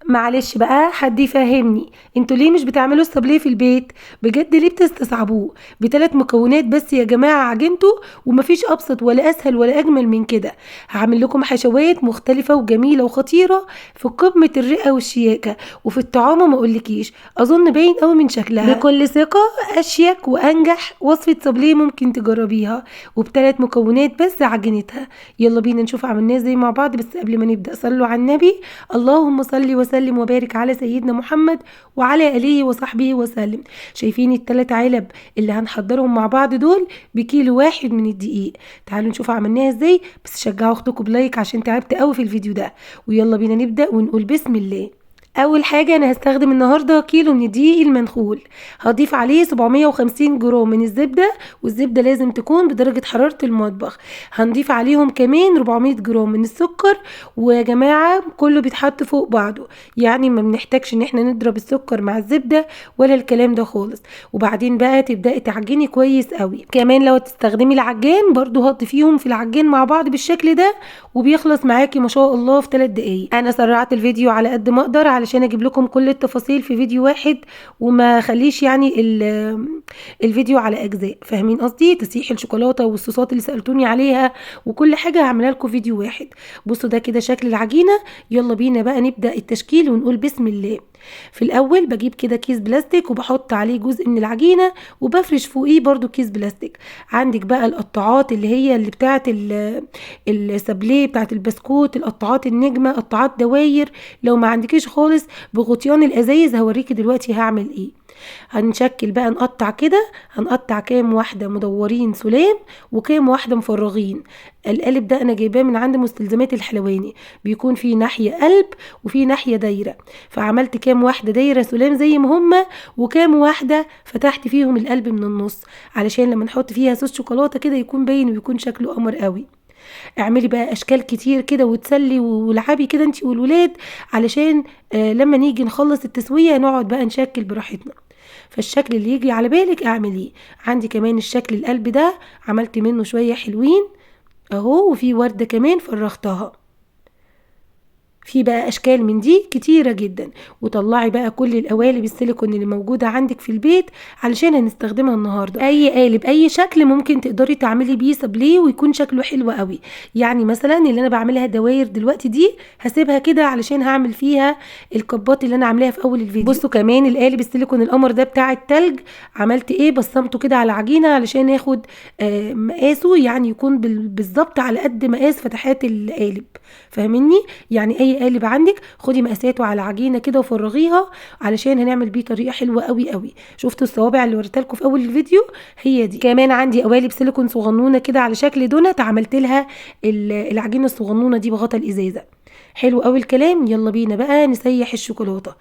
معلش بقى حد يفهمني، انتوا ليه مش بتعملوا السابليه في البيت؟ بجد ليه بتستصعبوه؟ ب3 مكونات بس يا جماعه عجنتوا، ومفيش ابسط ولا اسهل ولا اجمل من كده. هعمل لكم حشوات مختلفه وجميله وخطيره في قمه الرقه والشياكه، وفي الطعام ما اقولكيش، اظن باين قوي من شكلها. بكل ثقه اشيك وانجح وصفه سابليه ممكن تجربيها، وب3 مكونات بس عجنتها. يلا بينا نشوف عملناها ازاي مع بعض. بس قبل ما نبدا صلوا على النبي. اللهم صل وسلم وبارك على سيدنا محمد وعلى آله وصحبه وسلم. شايفين ال3 علب اللي هنحضرهم مع بعض دول بكيلو واحد من الدقيق. تعالوا نشوف عملناها ازاي، بس شجعوا اختكم بلايك عشان تعبت قوي في الفيديو ده. ويلا بينا نبدأ ونقول بسم الله. اول حاجه انا هستخدم النهارده كيلو من الدقيق المنخول. هضيف عليه 750 جرام من الزبده، والزبده لازم تكون بدرجه حراره المطبخ. هنضيف عليهم كمان 400 جرام من السكر. ويا جماعه كله بيتحط فوق بعضه، يعني ما بنحتاجش ان احنا نضرب السكر مع الزبده ولا الكلام ده خالص. وبعدين بقى تبداي تعجني كويس قوي. كمان لو تستخدمي العجان برضو هتضيفيهم في العجان مع بعض بالشكل ده، وبيخلص معاكي ما شاء الله في 3 دقايق. انا سرعت الفيديو على قد ما اقدر علشان اجيب لكم كل التفاصيل في فيديو واحد، وما خليش يعني الفيديو على اجزاء. فاهمين قصدي؟ تسيح الشوكولاته والصوصات اللي سالتوني عليها وكل حاجه هعملها لكم فيديو واحد. بصوا ده كده شكل العجينه. يلا بينا بقى نبدا التشكيل ونقول بسم الله. في الاول بجيب كده كيس بلاستيك وبحط عليه جزء من العجينه، وبفرش فوقيه برضو كيس بلاستيك. عندك بقى القطاعات اللي هي اللي بتاعه السابليه بتاعه البسكوت، القطاعات النجمه، قطاعات دواير. لو ما عندكيش خالص بغطيان الازايز هوريكي دلوقتي هعمل ايه. هنشكل بقى نقطع كده. هنقطع كام واحده مدورين سلام وكام واحده مفرغين. القالب ده انا جايباه من عند مستلزمات الحلواني، بيكون فيه ناحيه قلب وفيه ناحيه دايره. فعملت كام واحده دايره سلام زي ما هما، وكام واحده فتحت فيهم القلب من النص، علشان لما نحط فيها صوص شوكولاته كده يكون باين ويكون شكله قمر قوي. اعملي بقى اشكال كتير كده وتسلي والعبي كده انتي والولاد، علشان لما نيجي نخلص التسويه نقعد بقى نشكل براحتنا. فالشكل اللي يجي على بالك اعمليه. عندي كمان الشكل القلب ده عملت منه شويه حلوين اهو، وفي ورده كمان فرختها. في بقى اشكال من دي كتيره جدا. وطلعي بقى كل القوالب السيليكون اللي موجوده عندك في البيت علشان هنستخدمها النهارده. اي قالب اي شكل ممكن تقدري تعملي بيه سابليه ويكون شكله حلو قوي. يعني مثلا اللي انا بعملها دواير دلوقتي دي هسيبها كده علشان هعمل فيها الكبات اللي انا عاملاها في اول الفيديو. بصوا كمان القالب السيليكون القمر ده بتاع التلج، عملت ايه؟ بصمته كده على عجينه علشان ياخد مقاسه، يعني يكون بالظبط على قد مقاس فتحات القالب. فاهميني؟ يعني اي قالب عندك خدي مقاساته على عجينه كده وفرغيها، علشان هنعمل بيه طريقه حلوه قوي قوي. شفتوا الصوابع اللي وريتها لكم في اول الفيديو؟ هي دي. كمان عندي قوالب سيليكون صغنونه كده على شكل دونت، عملت لها العجينه الصغنونه دي بغطا الازازه. حلو قوي الكلام. يلا بينا بقى نسيح الشوكولاته.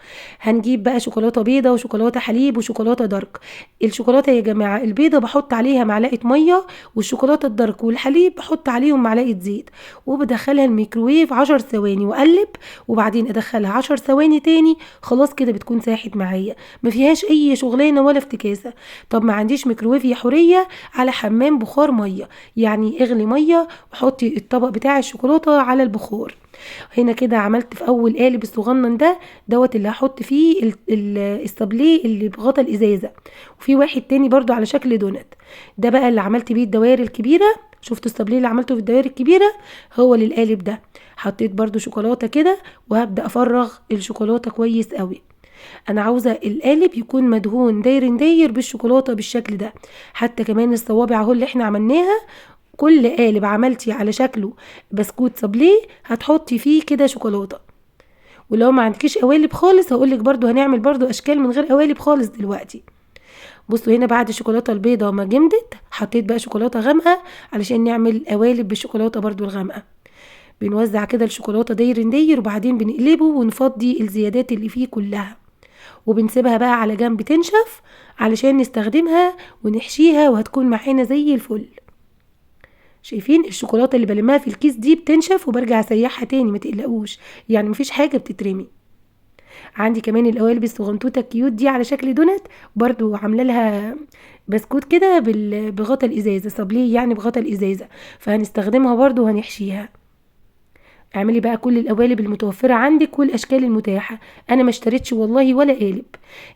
هنجيب بقى شوكولاته بيضه وشوكولاته حليب وشوكولاته دارك. الشوكولاته يا جماعه البيضه بحط عليها معلقه ميه، والشوكولاته الدارك والحليب بحط عليهم معلقه زيت، وبدخلها الميكروويف 10 ثواني واقلب، وبعدين ادخلها 10 ثواني تاني. خلاص كده بتكون ساحت معايا، ما فيهاش اي شغلانه ولا افتكاسه. طب ما عنديش ميكروويف يا حوريه؟ على حمام بخار ميه، يعني اغلي ميه وحطي الطبق بتاع الشوكولاته على البخار. هنا كده عملت في اول قالب الصغنن ده دوت اللي هحط فيه السابليه اللي بغطا الازازه. وفي واحد تاني برضو على شكل دونت، ده بقى اللي عملت بيه الدوائر الكبيره. شفتوا السابليه اللي عملته في الدوائر الكبيره؟ هو للقالب ده. حطيت برضو شوكولاته كده، وهبدا افرغ الشوكولاته كويس قوي. انا عاوزه القالب يكون مدهون داير بالشوكولاته بالشكل ده. حتى كمان الصوابع اهو اللي احنا عملناها، كل قالب عملتي على شكله بسكوت سابليه هتحطي فيه كده شوكولاته. ولو ما عندكيش قوالب خالص هقولك برضو هنعمل برضو اشكال من غير قوالب خالص دلوقتي. بصوا هنا بعد الشوكولاته البيضه ما جمدت حطيت بقى شوكولاته غامقه علشان نعمل قوالب بالشوكولاته برضو الغامقه. بنوزع كده الشوكولاته داير وبعدين بنقلبه ونفضي الزيادات اللي فيه كلها، وبنسيبها بقى على جنب تنشف علشان نستخدمها ونحشيها وهتكون معانا زي الفل. شايفين الشوكولاته اللي بلمها في الكيس دي بتنشف وبرجع اسيحها تاني، ما تقلقوش، يعني مفيش حاجه بتترمي. عندي كمان القوالب الصغنطوطه الكيوت دي على شكل دونت، برضو عامله لها بسكوت كده بغطا الازازه، صابليه يعني بغطا الازازه، فهنستخدمها برضو وهنحشيها. اعملي بقى كل القوالب المتوفرة عندك والاشكال المتاحة. انا ما اشتريتش والله ولا قالب.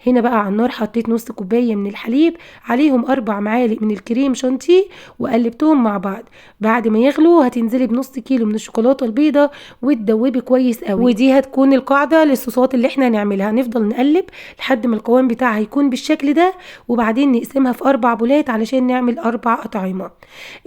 هنا بقى على النار حطيت نص كوباية من الحليب، عليهم 4 معالق من الكريم شانتيه، وقلبتهم مع بعض. بعد ما يغلوا هتنزلي بنص كيلو من الشوكولاتة البيضة وتدوبي كويس قوي. ودي هتكون القاعدة للصوصات اللي احنا هنعملها. هنفضل نقلب لحد ما القوام بتاعها يكون بالشكل ده، وبعدين نقسمها في 4 بولات علشان نعمل 4 أطعمة.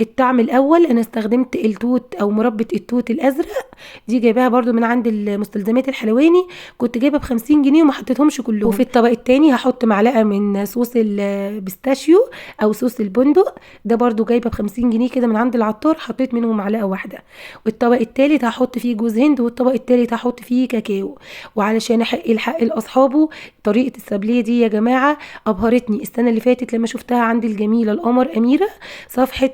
الطعم الاول انا استخدمت التوت او مربى التوت الازرق، دي جايباها برضو من عند المستلزمات الحلواني، كنت جايبه ب50 جنيه وما حطيتهمش كلهم. وفي الطبق التاني هحط معلقه من صوص البيستاشيو او صوص البندق، ده برضو جايبه ب50 جنيه كده من عند العطار، حطيت منهم معلقه واحده. والطبق التالت هحط فيه جوز هند، والطبق التالت هحط فيه كاكاو. وعلشان احق الحق لاصحابه، طريقه السابليه دي يا جماعه ابهرتني السنه اللي فاتت لما شفتها عند الجميله القمر اميره، صفحه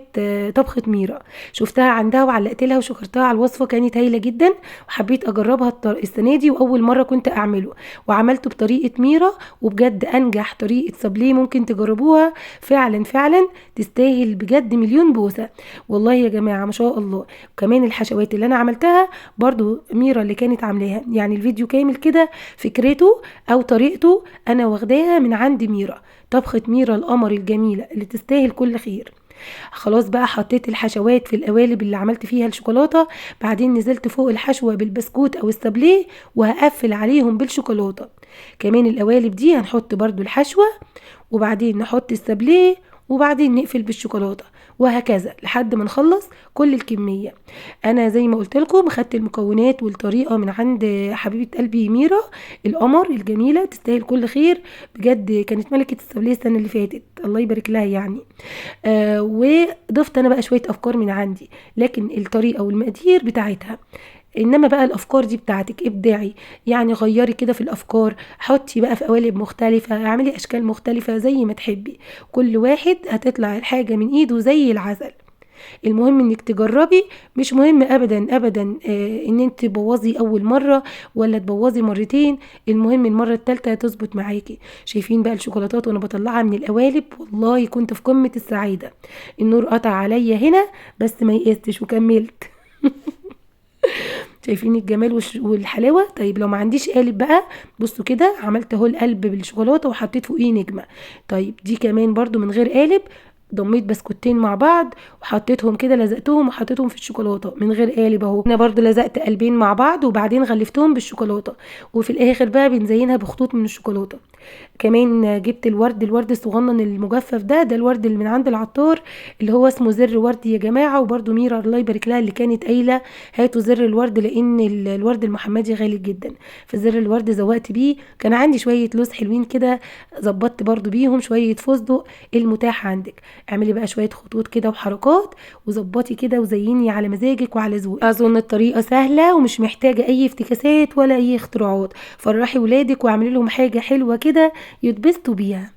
طبخة ميرا، شفتها عندها وعلقت لها وشكرتها على الوصفة، كانت هايلة جدا وحبيت اجربها السنة دي، واول مرة كنت اعمله وعملته بطريقة ميرا، وبجد انجح طريقة سابليه ممكن تجربوها، فعلا فعلا تستاهل بجد مليون بوسة والله يا جماعة ما شاء الله. وكمان الحشوات اللي انا عملتها برضو ميرا اللي كانت عاملاها، يعني الفيديو كامل كده فكرته او طريقته انا واخداها من عند ميرا، طبخة ميرا القمر الجميلة اللي تستاهل كل خير. خلاص بقى حطيت الحشوات في القوالب اللي عملت فيها الشوكولاته، بعدين نزلت فوق الحشوه بالبسكوت او السابليه وهقفل عليهم بالشوكولاته. كمان القوالب دي هنحط برضو الحشوه، وبعدين نحط السابليه، وبعدين نقفل بالشوكولاته، وهكذا لحد ما نخلص كل الكميه. انا زي ما قلت لكم خدت المكونات والطريقه من عند حبيبه قلبي ميرا القمر الجميله، تستاهل كل خير بجد، كانت ملكه السابليه السنه اللي فاتت الله يبارك لها يعني. وضفت انا بقى شويه افكار من عندي، لكن الطريقه والمقادير بتاعتها، انما بقى الافكار دي بتاعتك ابداعي، يعني غيري كده في الافكار، حطي بقى في قوالب مختلفه، اعملي اشكال مختلفه زي ما تحبي، كل واحد هتطلع الحاجه من ايده زي العسل. المهم انك تجربي، مش مهم ابدا ابدا ان انت تبوظي اول مره ولا تبوظي مرتين، المهم المره الثالثه تظبط معاكي. شايفين بقى الشوكولاتات وانا بطلعها من القوالب، والله كنت في قمه السعاده. النور قطع عليا هنا بس ما يئستش وكملت. شايفين الجمال والحلاوه. طيب لو ما عنديش قالب بقى، بصوا كده عملت اهو القلب بالشوكولاته وحطيت فوقيه نجمه. طيب دي كمان برضو من غير قالب، ضميت بسكوتين مع بعض وحطيتهم كده، لزقتهم وحطيتهم في الشوكولاته من غير قالب اهو. انا برضو لزقت قلبين مع بعض وبعدين غلفتهم بالشوكولاته، وفي الاخر بقى بنزينها بخطوط من الشوكولاته. كمان جبت الورد الصغنن المجفف ده الورد اللي من عند العطار اللي هو اسمه زر ورد يا جماعه، وبرده ميرا الله يبارك لها اللي كانت قايله هاتوا زر الورد، لان الورد المحمدي غالي جدا، فزر الورد زوقت بيه. كان عندي شويه لوز حلوين كده، ظبطت برده بيهم شويه فستق المتاح عندك. اعملي بقى شويه خطوط كده وحركات وظبطي كده وزيني على مزاجك وعلى ذوقك. اظن الطريقه سهله ومش محتاجه اي افتكاسات ولا اي اختراعات، فرحي ولادك واعملي لهم حاجه حلوه كده يتبسطوا بيها.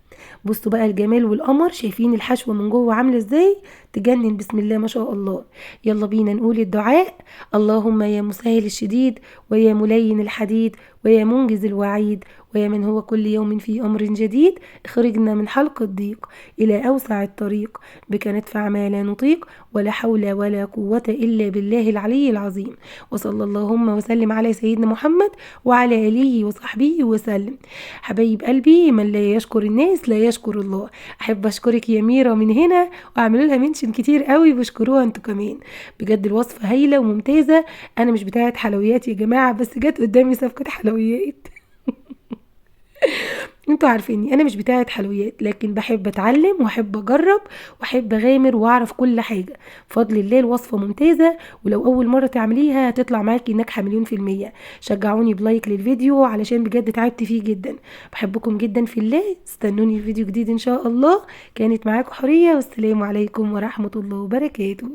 بصوا بقى الجمال والقمر، شايفين الحشوه من جوه عامله ازاي، تجنن بسم الله ما شاء الله. يلا بينا نقول الدعاء. اللهم يا مسهل الشديد، ويا ملين الحديد، ويا منجز الوعيد، ويا من هو كل يوم في أمر جديد، اخرجنا من حلق الضيق إلى أوسع الطريق، بك ندفع ما لا نطيق، ولا حول ولا قوة إلا بالله العلي العظيم. وصلى اللهم وسلم على سيدنا محمد وعلى آله وصحبه وسلم. حبايب قلبي، من لا يشكر الناس لا يشكر الله. أحب أشكرك يا ميرا من هنا، وأعملوا لها منشن كتير قوي بشكروها انتوا كمان، بجد الوصفة هايلة وممتازة. أنا مش بتاعت حلويات يا جماعة، بس جت قدامي صفقة حلويات. انتوا عارفيني انا مش بتاعه حلويات، لكن بحب اتعلم واحب اجرب واحب اغامر واعرف كل حاجه. بفضل الله الوصفه ممتازه، ولو اول مره تعمليها هتطلع معاكي ناجحه مليون في الميه. شجعوني بلايك للفيديو علشان بجد تعبت فيه جدا. بحبكم جدا في الله، استنوني في فيديو جديد ان شاء الله. كانت معاكم حوريه، والسلام عليكم ورحمه الله وبركاته.